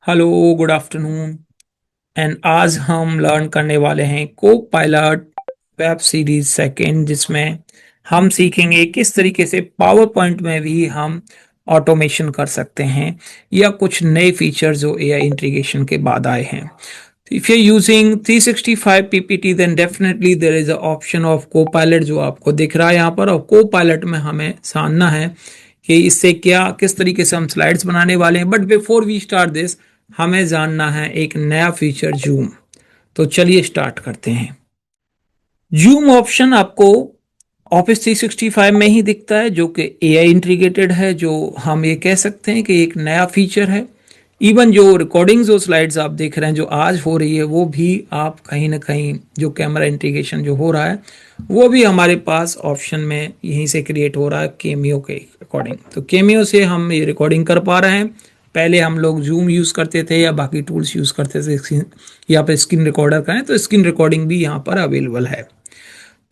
Hello, good afternoon. And आज हम learn करने वाले हैं को पायलट वेब सीरीज सेकेंड, जिसमें हम सीखेंगे किस तरीके से पावर पॉइंट में भी हम ऑटोमेशन कर सकते हैं या कुछ नए फीचर जो एआई इंटीग्रेशन के बाद आए हैं। If you using 365 PPT then definitely there is a option of Copilot जो आपको दिख रहा है यहाँ पर। और को पायलट में हमें जानना है कि इससे क्या किस तरीके से हम स्लाइड्स बनाने वाले हैं। But before we start this, हमें जानना है एक नया फीचर जूम। तो चलिए स्टार्ट करते हैं। जूम ऑप्शन आपको ऑफिस 365 में ही दिखता है, जो कि एआई इंटीग्रेटेड है, जो हम ये कह सकते हैं कि एक नया फीचर है। इवन जो रिकॉर्डिंग्स जो स्लाइड्स आप देख रहे हैं जो आज हो रही है, वो भी आप कहीं ना कहीं जो कैमरा इंटीग्रेशन जो हो रहा है वो भी हमारे पास ऑप्शन में यहीं से क्रिएट हो रहा है केमियो के अकॉर्डिंग। तो केमियो से हम ये रिकॉर्डिंग कर पा रहे हैं। पहले हम लोग जूम यूज़ करते थे या बाकी टूल्स यूज़ करते थे स्क्रीन या पे स्क्रीन रिकॉर्डर करें, तो स्क्रीन रिकॉर्डिंग भी यहाँ पर अवेलेबल है।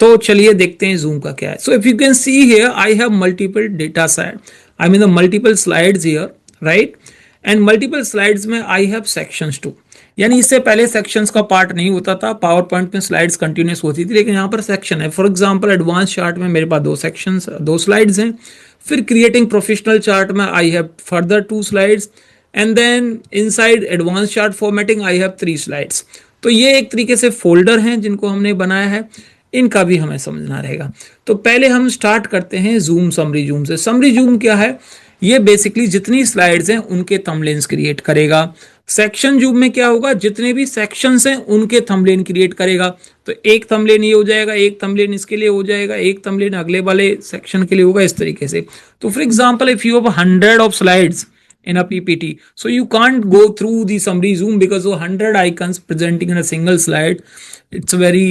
तो चलिए देखते हैं जूम का क्या है। So if you can see here I have multiple data set, I mean the multiple slides here, right. And multiple slides में आई हैव सेक्शंस टू। यानी इससे पहले सेक्शंस का पार्ट नहीं होता था, पावर पॉइंट में स्लाइड्स कंटिन्यूस होती थी, लेकिन यहाँ पर सेक्शन है। फॉर एग्जांपल एडवांस चार्ट में मेरे पास दो सेक्शंस दो स्लाइड्स हैं। फिर क्रिएटिंग प्रोफेशनल चार्ट में I have further two slides. And then inside advance chart formatting I have three slides. तो ये एक तरीके से फोल्डर हैं जिनको हमने बनाया है, इनका भी हमें समझना रहेगा। तो पहले हम स्टार्ट करते हैं जूम समरी जूम से। समरी जूम क्या है? ये बेसिकली जितनी स्लाइड्स हैं उनके थंबनेल्स क्रिएट करेगा। सेक्शन जूम में क्या होगा? जितने भी सेक्शंस हैं उनके थंबनेल क्रिएट करेगा। तो एक थंबनेल ये हो जाएगा, एक थंबनेल इसके लिए हो जाएगा, एक थंबनेल अगले वाले सेक्शन के लिए होगा, इस तरीके से। तो for example if you have 100 of slides in a PPT. So you can't go through the summary zoom because of 100 icons presenting in a single slide. It's very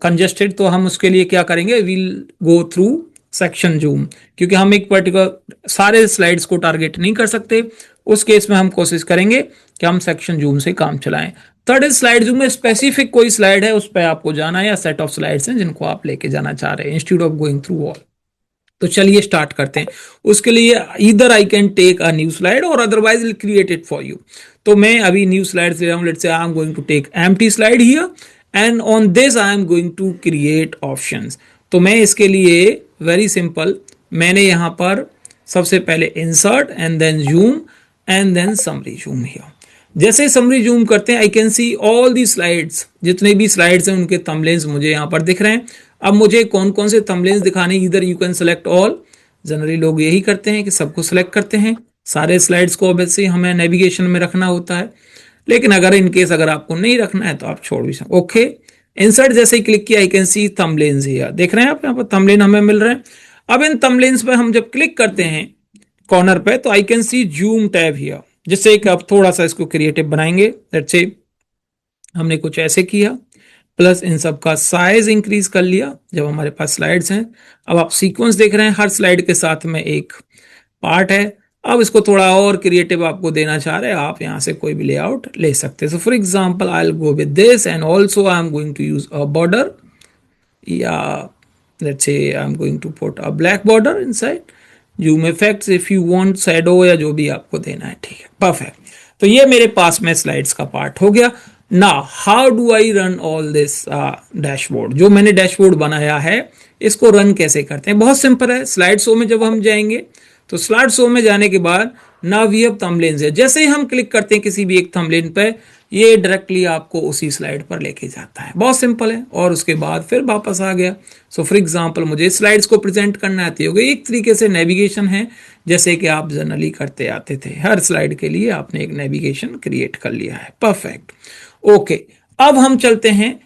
congested. तो हम उसके लिए क्या करेंगे? We'll go through section zoom, क्योंकि हम एक particular सारे स्लाइड्स को टारगेट नहीं कर सकते। उस केस में हम कोशिश करेंगे कि हम सेक्शन जूम से काम चलाएं। थर्ड इज स्लाइड जूम में स्पेसिफिक कोई स्लाइड है उस पर आपको जाना है या सेट ऑफ स्लाइड्स हैं जिनको आप लेके जाना चाह रहे हैं institute of going through all. तो चलिए स्टार्ट करते हैं। उसके लिए इधर I can take a new slide और otherwise will create it for you. तो मैं अभी न्यू स्लाइड ले रहा हूं। Let's say I am going to take empty slide here and on this I am going to create options. तो मैं इसके लिए वेरी सिंपल, मैंने यहां पर सबसे पहले insert and then zoom and then summary zoom here. जैसे समरी जूम करते हैं I can see all the slides, जितने भी स्लाइड्स हैं उनके थंबनेल्स मुझे यहाँ पर दिख रहे हैं। अब मुझे कौन कौन से थंबनेल्स दिखाने, इधर you can select all. Generally लोग यही करते हैं कि सबको सिलेक्ट करते हैं, सारे स्लाइड्स को ऑब्वियसली हमें नेविगेशन में रखना होता है। लेकिन अगर इनकेस अगर आपको नहीं रखना है तो आप छोड़ भी सकते। ओके, इंसर्ट जैसे ही क्लिक किया आई कैन सी थंबनेल्स हियर। देख रहे हैं आप यहाँ पर थंबनेल हमें मिल रहे हैं। अब इन थंबनेल्स पर हम जब क्लिक करते हैं कॉर्नर पे तो आई can C zoom tab here, जिससे कि आप थोड़ा सा इसको क्रिएटिव बनाएंगे। लेट्स से हमने कुछ ऐसे किया, प्लस इन सब का साइज इंक्रीज कर लिया जब हमारे पास स्लाइड्स हैं। अब आप सीक्वेंस देख रहे हैं, हर स्लाइड के साथ में एक पार्ट है। अब इसको थोड़ा और क्रिएटिव आपको देना चाह रहे हैं, आप यहां से कोई भी लेआउट ले सकते हैं। So for example I will go with this and also I am going to use a border, या let's say I am going to put a black border inside. Zoom effects if you want shadow या जो भी आपको देना है, ठीक है, perfect. तो ये मेरे पास में स्लाइड्स का पार्ट हो गया। ना how do I run all this dashboard, जो मैंने डैशबोर्ड बनाया है इसको रन कैसे करते हैं? बहुत सिंपल है। स्लाइड शो में जब हम जाएंगे तो स्लाइड शो में जाने के बाद ना वी हैव थंबनेल्स है, जैसे ही हम क्लिक करते हैं किसी भी एक थंबनेल पे ये डायरेक्टली आपको उसी स्लाइड पर लेके जाता है। बहुत सिंपल है। और उसके बाद फिर वापस आ गया। सो फॉर एग्जांपल मुझे स्लाइड्स को प्रेजेंट करना आती होगी, एक तरीके से नेविगेशन है जैसे कि आप जनरली करते आते थे। हर स्लाइड के लिए आपने एक नेविगेशन क्रिएट कर लिया है, परफेक्ट। ओके, अब हम चलते हैं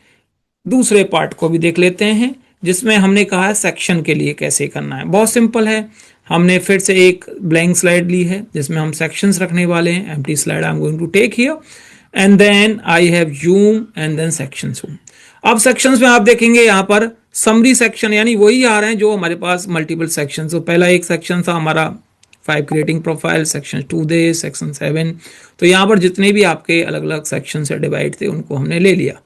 दूसरे पार्ट को भी देख लेते हैं, जिसमें हमने कहा है सेक्शन के लिए कैसे करना है। बहुत सिंपल है। हमने फिर से एक ब्लैंक स्लाइड ली है जिसमें हम सेक्शंस रखने वाले हैं। Empty slide I am going to take here and then I have zoom and then section zoom. अब सेक्शंस में आप देखेंगे यहाँ पर समरी सेक्शन, यानी वही आ रहे हैं जो हमारे पास मल्टीपल सेक्शन। तो पहला एक सेक्शन था हमारा 5 क्रिएटिंग प्रोफाइल, सेक्शन 2 दे, सेक्शन 7। तो यहाँ पर जितने भी आपके अलग अलग सेक्शन से डिवाइड थे उनको हमने ले लिया,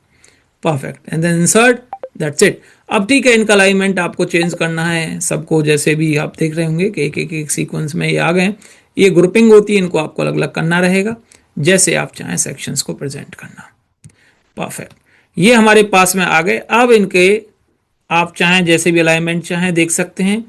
perfect. And then insert, that's it. अब ठीक है, इनका अलाइनमेंट आपको चेंज करना है सबको, जैसे भी आप देख रहे होंगे कि एक एक सीक्वेंस में ये आ गए। ये ग्रुपिंग होती है, इनको आपको अलग अलग करना रहेगा। जैसे आप चाहें सेक्शंस को प्रेजेंट करना। परफेक्ट, ये हमारे पास में आ गए। अब इनके आप चाहें जैसे भी अलाइनमेंट चाहें देख सकते हैं।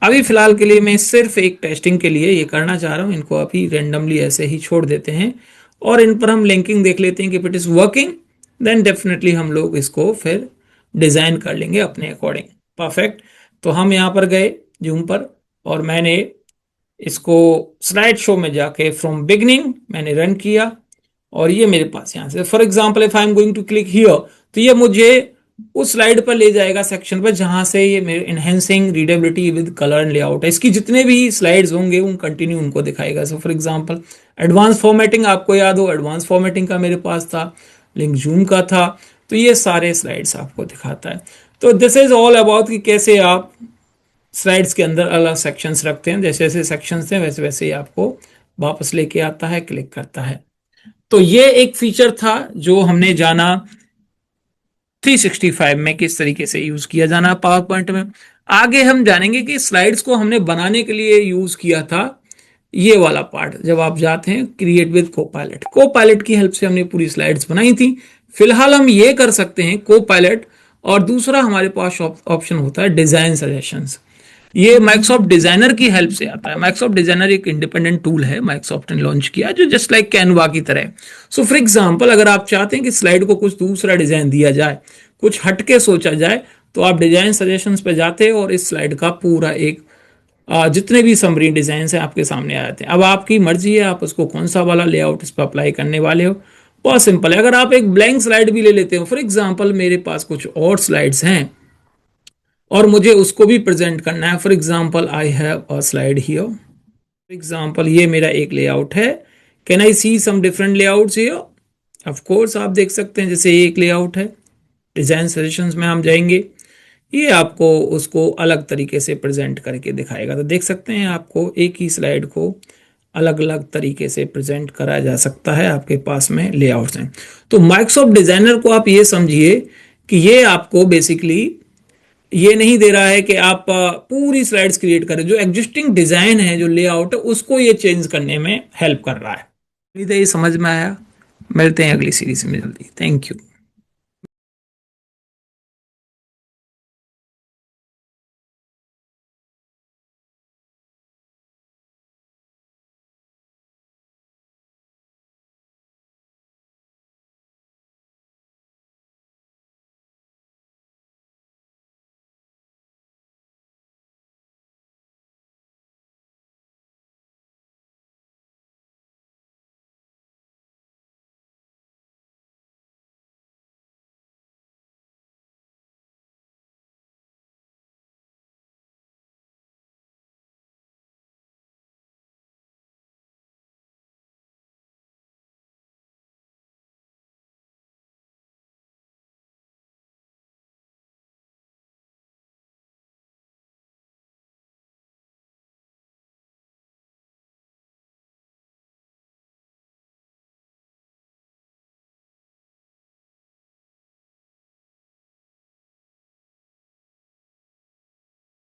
अभी फिलहाल के लिए मैं सिर्फ एक टेस्टिंग के लिए ये करना चाह रहा हूं, इनको अभी रेंडमली ऐसे ही छोड़ देते हैं और इन पर हम लिंकिंग देख लेते हैं कि it is working, then definitely हम लोग इसको फिर डिजाइन कर लेंगे अपने अकॉर्डिंग। परफेक्ट, तो हम यहाँ पर गए जूम पर और मैंने इसको स्लाइड शो में जाके फ्रॉम बिगनिंग मैंने रन किया और ये मेरे पास यहाँ से for example if I am going to click here, तो ये मुझे उस स्लाइड पर ले जाएगा सेक्शन पर जहां से ये मेरे enhancing readability with colour and layout है, इसकी जितने भी स्लाइड्स होंगे उन कंटिन्यू उनको दिखाएगा। सो फॉर एग्जांपल एडवांस फॉर्मेटिंग, आपको याद हो एडवांस फॉर्मेटिंग का मेरे पास था, लिंक जूम का था, तो ये सारे स्लाइड्स आपको दिखाता है। तो दिस इज ऑल अबाउट कि कैसे आप स्लाइड्स के अंदर अलग सेक्शंस रखते हैं, जैसे जैसे सेक्शंस थे वैसे वैसे ही आपको वापस लेके आता है, क्लिक करता है। तो ये एक फीचर था जो हमने जाना 365 में किस तरीके से यूज किया जाना पावर पॉइंट में। आगे हम जानेंगे कि स्लाइड्स को हमने बनाने के लिए यूज किया था ये वाला पार्ट, जब आप जाते हैं क्रिएट विद कोपायलट, कोपायलट की हेल्प से हमने पूरी स्लाइड्स बनाई थी। फिलहाल हम ये कर सकते हैं कोपायलट, और दूसरा हमारे पास ऑप्शन होता है डिजाइन सजेशंस। ये माइक्रोसॉफ्ट डिजाइनर की हेल्प से आता है। माइक्रोसॉफ्ट डिजाइनर एक इंडिपेंडेंट टूल है, माइक्रोसॉफ्ट ने लॉन्च किया जो जस्ट लाइक कैनवा की तरह। सो फॉर एग्जांपल अगर आप चाहते हैं कि स्लाइड को कुछ दूसरा डिजाइन दिया जाए, कुछ हटके सोचा जाए, तो आप डिजाइन सजेशंस पे जाते हैं और इस स्लाइड का पूरा एक जितने भी समरी डिजाइन है आपके सामने आ जाते हैं। अब आपकी मर्जी है आप उसको कौन सा वाला लेआउट इस पर अप्लाई करने वाले हो। बहुत सिंपल है, अगर आप एक ब्लैंक स्लाइड भी ले लेते हो, फॉर एग्जाम्पल मेरे पास कुछ और स्लाइड्स हैं और मुझे उसको भी प्रेजेंट करना है। For example I have a slide here, for example ये मेरा एक लेआउट है। Can I see some different layouts here? Of course आप देख सकते हैं, जैसे एक लेआउट है, डिजाइन सजेशंस में हम जाएंगे, ये आपको उसको अलग तरीके से प्रेजेंट करके दिखाएगा। तो देख सकते हैं आपको एक ही स्लाइड को अलग अलग तरीके से प्रेजेंट करा जा सकता है, आपके पास में लेआउट्स हैं। तो माइक्रोसॉफ्ट डिजाइनर को आप ये समझिए कि ये आपको बेसिकली ये नहीं दे रहा है कि आप पूरी स्लाइड्स क्रिएट करें, जो एग्जिस्टिंग डिजाइन है, जो लेआउट है, उसको ये चेंज करने में हेल्प कर रहा है। ये समझ में आया? मिलते हैं अगली सीरीज में जल्दी। Thank you.